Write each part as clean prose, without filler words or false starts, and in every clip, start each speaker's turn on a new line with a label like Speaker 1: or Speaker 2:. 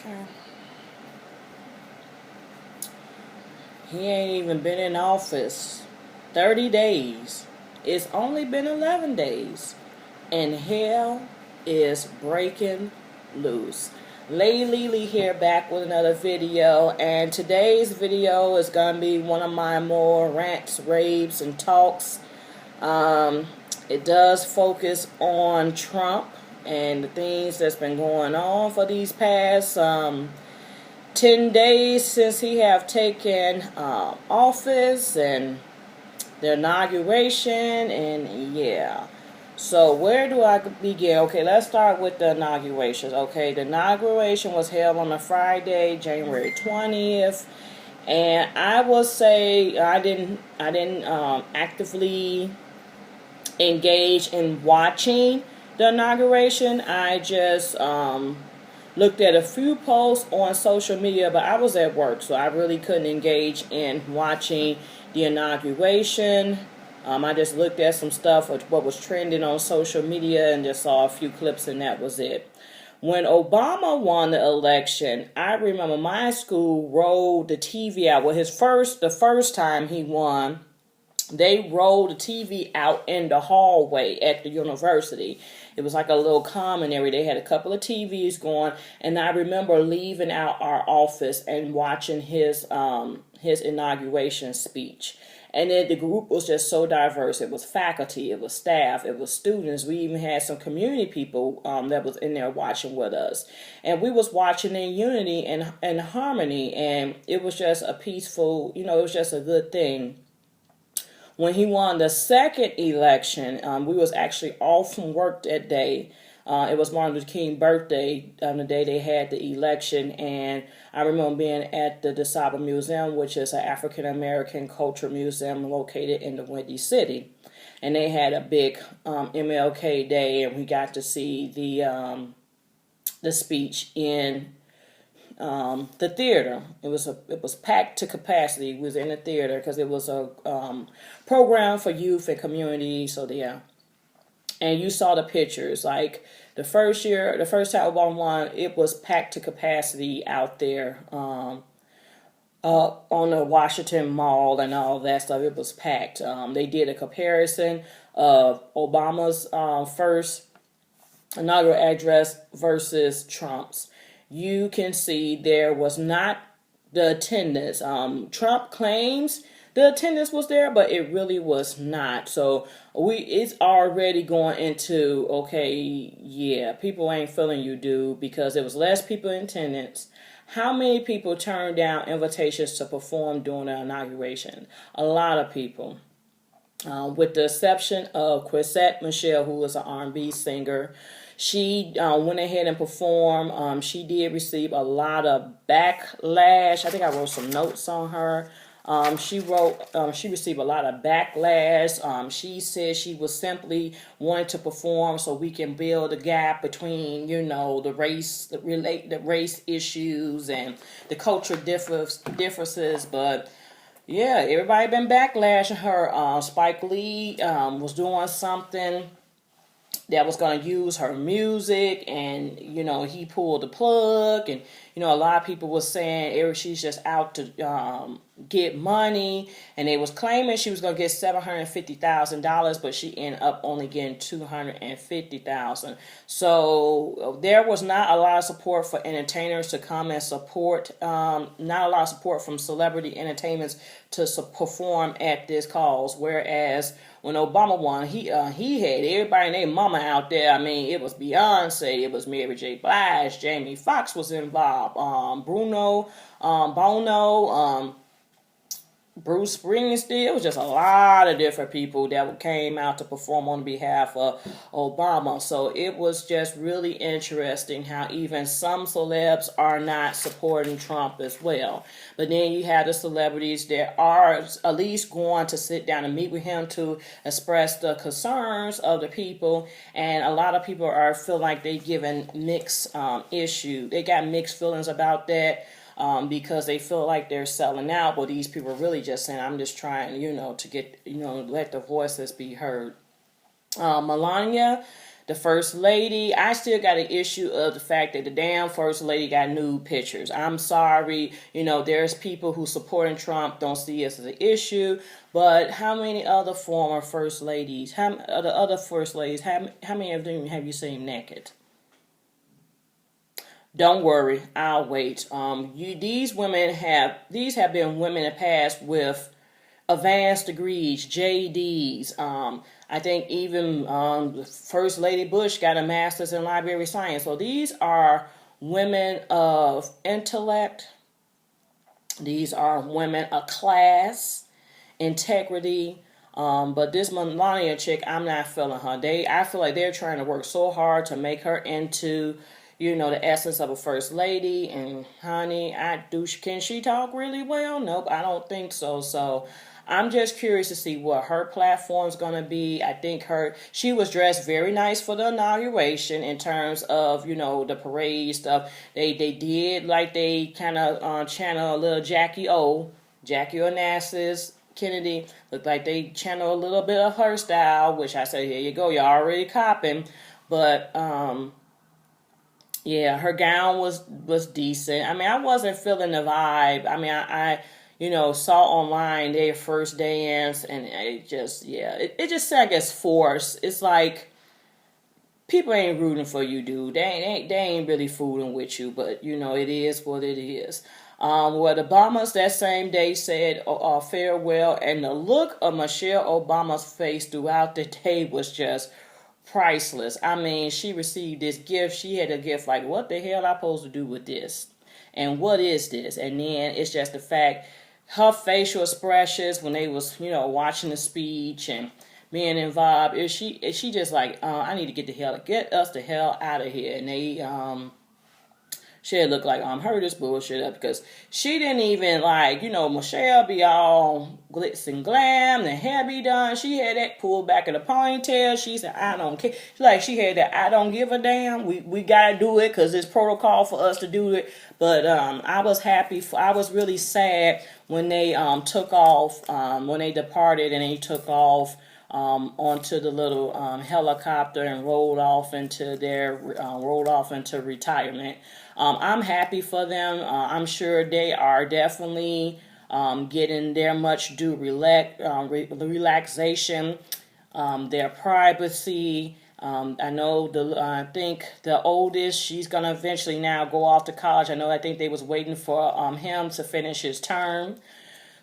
Speaker 1: Okay. He ain't even been in office 30 days. It's only been 11 days. And hell is breaking loose. Lady Lily here back with another video. And today's video is going to be one of my more rants, raves, and talks. Um, it does focus on Trump and the things that's been going on for these past 10 days since he have taken office and the inauguration, and yeah. So where do I begin? Okay, let's start with the inaugurations. Okay, the inauguration was held on a Friday, January 20th, and I will say I didn't actively engage in watching the inauguration. I just looked at a few posts on social media, but I was at work, so I really couldn't engage in watching the inauguration. I just looked at some stuff of what was trending on social media and just saw a few clips, and that was it. When Obama won the election, I remember my school rolled the TV out. Well, the first time he won, they rolled the TV out in the hallway at the university. It was like a little common area. They had a couple of TVs going, and I remember leaving out our office and watching his inauguration speech. And then the group was just so diverse. It was faculty, it was staff, it was students. We even had some community people that was in there watching with us. And we was watching in unity and harmony. And it was just a peaceful, it was just a good thing. When he won the second election, we was actually off from work that day. It was Martin Luther King's birthday the day they had the election, and I remember being at the DeSable Museum, which is an African American culture museum located in the Windy City, and they had a big MLK Day, and we got to see the speech in the theater. It was packed to capacity. We was in the theater because it was a program for youth and community. So yeah, and you saw the pictures. Like the first time Obama won, it was packed to capacity out there on the Washington Mall and all that stuff. It was packed. They did a comparison of Obama's first inaugural address versus Trump's. You can see there was not the attendance. Trump claims the attendance was there, but it really was not. So it's already going into, okay, yeah, people ain't feeling you, dude, because there was less people in attendance. How many people turned down invitations to perform during the inauguration? A lot of people. With the exception of Chrisette Michele, who was an R&B singer. She went ahead and performed. She did receive a lot of backlash. I think I wrote some notes on her. She received a lot of backlash. She said she was simply wanting to perform so we can build a gap between, the race issues and the cultural differences, but yeah, everybody been backlashing her. Spike Lee was doing something that was going to use her music, and he pulled the plug, and a lot of people was saying she's just out to get money, and they was claiming she was going to get $750,000, but she ended up only getting $250,000. So there was not a lot of support for entertainers to come and support, not a lot of support from celebrity entertainments to perform at this cause, whereas when Obama won, he had everybody and their mama out there. I mean, it was Beyonce, it was Mary J. Blige, Jamie Foxx was involved, Bono, Bruce Springsteen. It was just a lot of different people that came out to perform on behalf of Obama. So it was just really interesting how even some celebs are not supporting Trump as well. But then you have the celebrities that are at least going to sit down and meet with him to express the concerns of the people. And a lot of people feel like they given mixed issue. They got mixed feelings about that. Because they feel like they're selling out, but these people are really just saying, I'm just trying, to get, let the voices be heard. Melania The first lady, I still got an issue of the fact that the damn first lady got nude pictures. I'm sorry, there's people who supporting Trump don't see this as an issue, but how many other former first ladies, the other first ladies, how many of them have you seen naked? Don't worry, I'll wait. These have been women in the past with advanced degrees, JDs. I think even First Lady Bush got a master's in library science. So these are women of intellect. These are women of class, integrity. But this Melania chick, I'm not feeling her. I feel like they're trying to work so hard to make her into, the essence of a first lady. And honey, can she talk really well? Nope, I don't think so. So I'm just curious to see what her platform's gonna be. I think she was dressed very nice for the inauguration in terms of the parade stuff. They did like they kind of channel a little Jackie Onassis Kennedy. Looked like they channel a little bit of her style, which I said, here you go, you're already copping. But yeah, her gown was decent. I mean, I wasn't feeling the vibe. I mean, I saw online their first dance, and it just sounded like it's forced. It's like people ain't rooting for you, dude. They ain't really fooling with you, but it is what it is. Well, the Obamas that same day said farewell, and the look of Michelle Obama's face throughout the day was just priceless. I mean, she received this gift. She had a gift like, what the hell am I supposed to do with this? And what is this? And then it's just the fact, her facial expressions when they was, watching the speech and being involved. She just like, I need to get us the hell out of here. And they, she had looked like, hurry this bullshit up, because she didn't even like, Michelle be all glitz and glam, the hair be done. She had that pulled back in the ponytail. She said, I don't care. She had that, I don't give a damn. We gotta do it because it's protocol for us to do it. But I was happy. I was really sad when they took off, when they departed and they took off onto the little helicopter and rolled off into retirement. I'm happy for them. I'm sure they are definitely getting their much due relaxation, their privacy. I know I think the oldest, she's gonna eventually now go off to college. I think they was waiting for him to finish his term,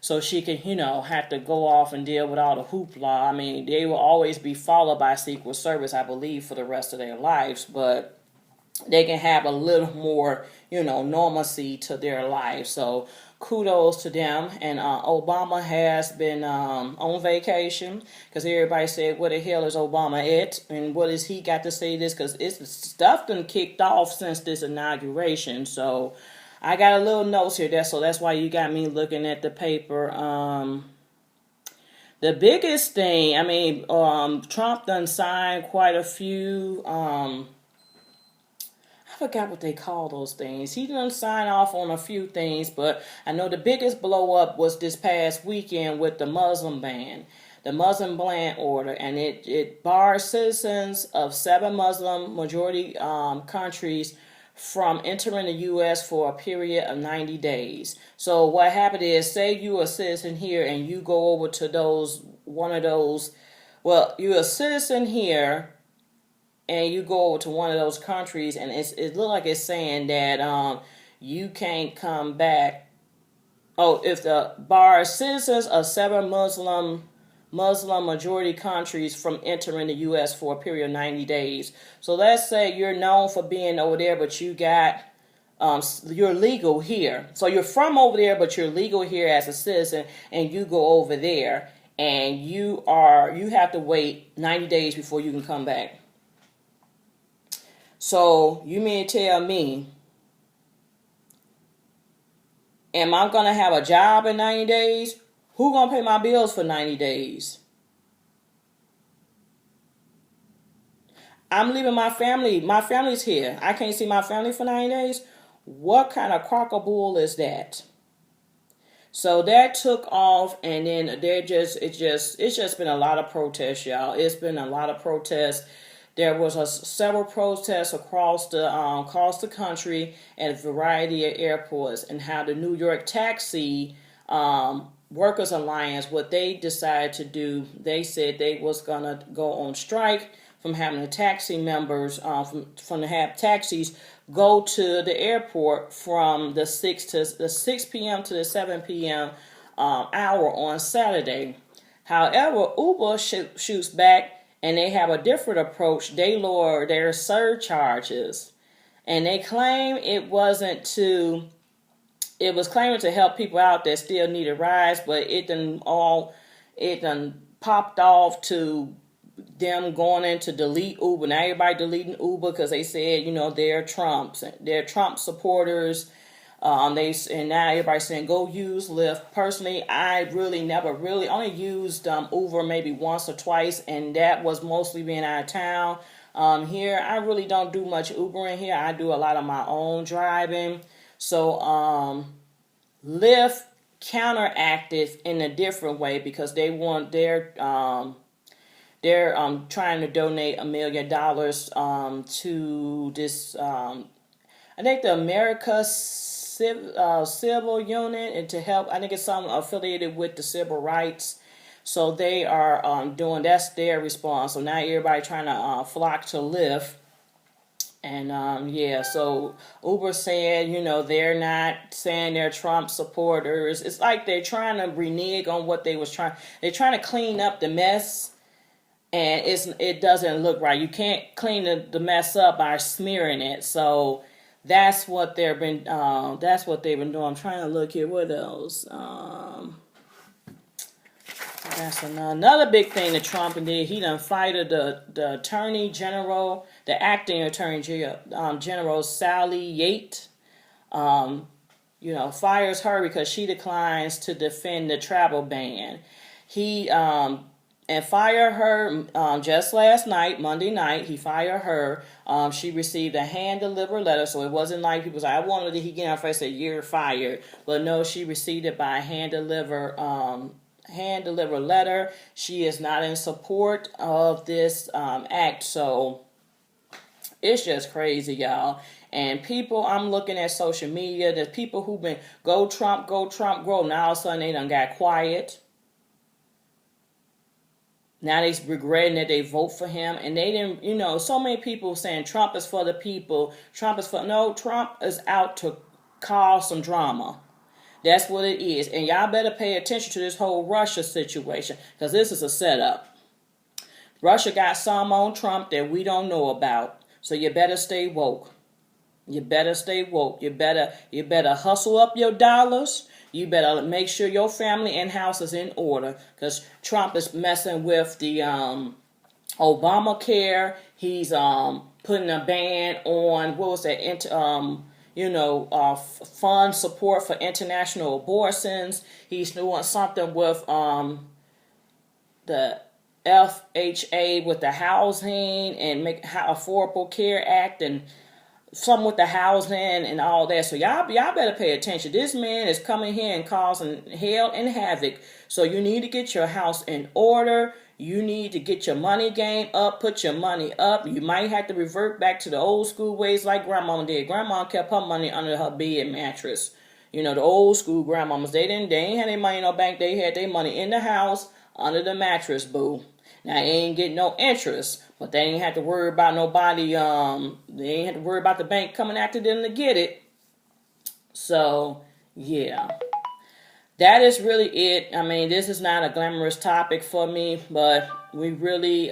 Speaker 1: so she can, have to go off and deal with all the hoopla. I mean, they will always be followed by Secret Service, I believe, for the rest of their lives, but they can have a little more, normalcy to their life. So kudos to them. And Obama has been on vacation, because everybody said, where the hell is Obama at? And what has he got to say this? Because it's stuff done kicked off since this inauguration. So I got a little notes here. So that's why you got me looking at the paper. The biggest thing, Trump done signed quite a few I forgot what they call those things. He didn't sign off on a few things, but I know the biggest blow up was this past weekend with the Muslim ban, the Muslim ban order, and it bars citizens of 7 Muslim majority countries from entering the U.S. for a period of 90 days. So what happened is, say you're a citizen here and you go over to you're a citizen here and you go over to one of those countries, and it look like it's saying that you can't come back. Oh, if the bar citizens of 7 Muslim majority countries from entering the U.S. for a period of 90 days. So let's say you're known for being over there, but you're legal here. So you're from over there, but you're legal here as a citizen, and you go over there, and you have to wait 90 days before you can come back. So you mean to tell me, am I going to have a job in 90 days? Who going to pay my bills for 90 days? I'm leaving my family. My family's here. I can't see my family for 90 days? What kind of crockabull is that? So that took off, and then it's just been a lot of protests, y'all. It's been a lot of protests. There was several protests across the country at a variety of airports, and how the New York Taxi Workers Alliance, what they decided to do, they said they was gonna go on strike from having the taxi members from the have taxis go to the airport from the 6 p.m. to the 7 p.m. Hour on Saturday. However, Uber shoots back, and they have a different approach. They lower their surcharges, and they claim it was claiming to help people out that still needed rides, but it done popped off to them going in to delete Uber. Now everybody deleting Uber because they said, they're Trump supporters. And now everybody's saying go use Lyft. Personally, I really never really only used Uber maybe once or twice, and that was mostly being out of town. Here I really don't do much Ubering here. I do a lot of my own driving. So Lyft counteracted in a different way because they want they're trying to donate $1 million to this I think the America Civil Union, and to help, I think it's something affiliated with the civil rights. So they are that's their response. So now everybody trying to flock to Lyft. And so Uber said, they're not saying they're Trump supporters. It's like they're trying to renege on what they was trying. They're trying to clean up the mess, and it doesn't look right. You can't clean the mess up by smearing it. So that's what they've been doing. I'm trying to look here. What else? That's another big thing that Trump did. He done fired the Attorney General, the acting Attorney General, Sally Yates. Fires her because she declines to defend the travel ban. He and fired her just last night, Monday night. He fired her. She received a hand-delivered letter, so it wasn't like people said, I wanted to, he get on her face and say, you're fired. But no, she received it by hand-delivered letter. She is not in support of this act. So it's just crazy, y'all. And people, I'm looking at social media, there's people who've been, go Trump, grow. Now all of a sudden they done got quiet. Now they regretting that they vote for him. And they didn't, so many people saying Trump is for the people. Trump is out to cause some drama. That's what it is. And y'all better pay attention to this whole Russia situation, because this is a setup. Russia got some on Trump that we don't know about. So you better stay woke. You better hustle up your dollars. You better make sure your family and house is in order, because Trump is messing with the Obamacare. He's putting a ban on, what was that, fund support for international abortions. He's doing something with the FHA with the housing, and make Affordable Care Act, and some with the housing and all that. So y'all better pay attention. This man is coming here and causing hell and havoc. So you need to get your house in order. You need to get your money game up, put your money up. You might have to revert back to the old school ways like Grandma did. Grandma kept her money under her bed mattress. The old school grandmamas, they ain't had their money in no bank. They had their money in the house under the mattress, boo. Now, they ain't getting no interest, but they ain't have to worry about nobody, they ain't have to worry about the bank coming after them to get it. So, yeah. That is really it. I mean, this is not a glamorous topic for me, but we really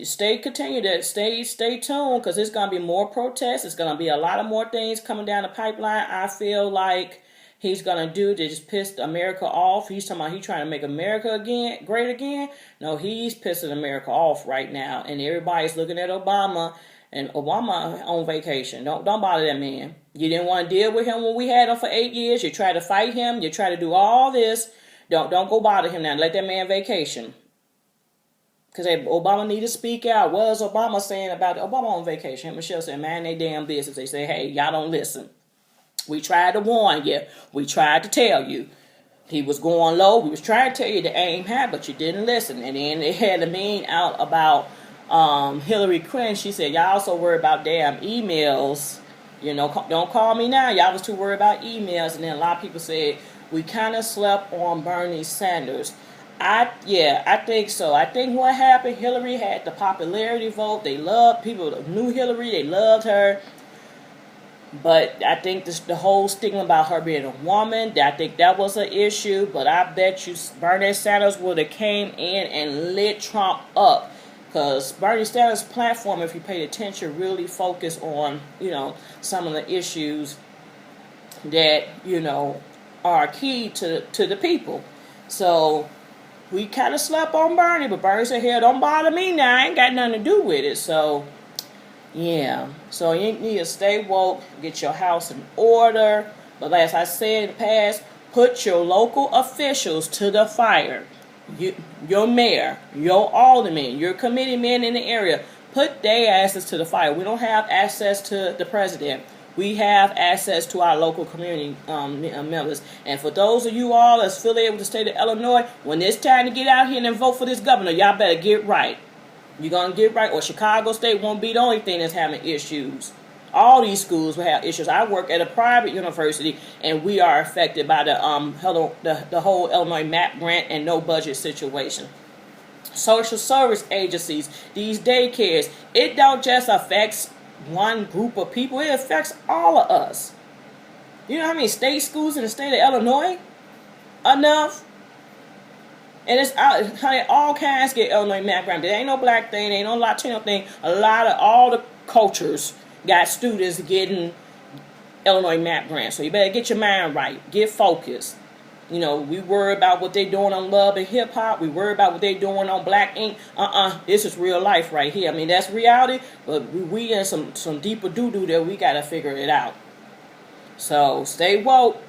Speaker 1: stay tuned, because there's going to be more protests. There's going to be a lot of more things coming down the pipeline. I feel like he's going to do to just piss America off. He's talking about he's trying to make America great again. No, he's pissing America off right now. And everybody's looking at Obama, and Obama on vacation. Don't bother that man. You didn't want to deal with him when we had him for 8 years. You tried to fight him. You tried to do all this. Don't go bother him now. Let that man vacation. Because Obama need to speak out. What is Obama saying about it? Obama on vacation? Michelle said, man, they damn business. They say, hey, y'all don't listen. We tried to warn you. We tried to tell you. He was going low. We was trying to tell you to aim high, but you didn't listen. And then they had a mean out about Hillary Clinton, she said, y'all also worry about damn emails. You know, don't call me now. Y'all was too worried about emails. And then a lot of people said, we kind of slept on Bernie Sanders. I think so. I think what happened, Hillary had the popularity vote. They loved, people knew Hillary. They loved her. But I think the whole stigma about her being a woman, I think that was an issue. But I bet you Bernie Sanders would have came in and lit Trump up. Because Bernie Sanders' platform, if you paid attention, really focused on, some of the issues that, are key to the people. So we kind of slept on Bernie, but Bernie said, hell, don't bother me now. I ain't got nothing to do with it. So, yeah. So you need to stay woke, get your house in order. But as I said in the past, put your local officials to the fire. Your mayor, your alderman, your committee men in the area, put their asses to the fire. We don't have access to the president. We have access to our local community members. And for those of you all that's affiliated with the state of Illinois, when it's time to get out here and vote for this governor, y'all better get right. You're going to get right, or Chicago State won't be the only thing that's having issues. All these schools will have issues. I work at a private university, and we are affected by the whole Illinois MAP grant and no budget situation. Social service agencies, these daycares, it don't just affect one group of people. It affects all of us. You know how many state schools in the state of Illinois? Enough. And it's honey, all kinds get Illinois MAP grant. There ain't no black thing, there ain't no Latino thing. A lot of all the cultures got students getting Illinois MAP grants. So you better get your mind right. Get focused. We worry about what they doing on Love and Hip Hop. We worry about what they doing on Black Ink. This is real life right here. I mean, that's reality, but we in some deeper doo-doo that we got to figure it out. So stay woke.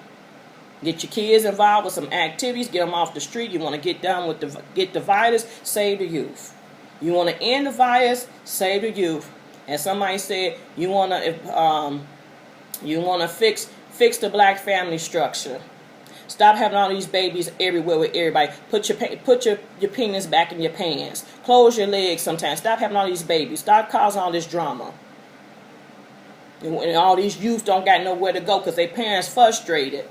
Speaker 1: Get your kids involved with some activities. Get them off the street. You want to get done with get the virus, save the youth. You want to end the virus, save the youth. And somebody said you want to fix the black family structure. Stop having all these babies everywhere with everybody. Put your penis back in your pants. Close your legs sometimes. Stop having all these babies. Stop causing all this drama. And all these youth don't got nowhere to go because their parents frustrated.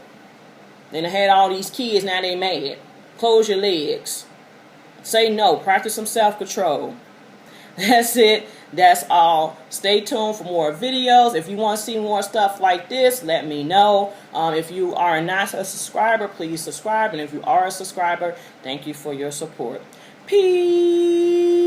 Speaker 1: Then they had all these kids, now they mad. Close your legs. Say no. Practice some self-control. That's it. That's all. Stay tuned for more videos. If you want to see more stuff like this, let me know. If you are not a subscriber, please subscribe. And if you are a subscriber, thank you for your support. Peace.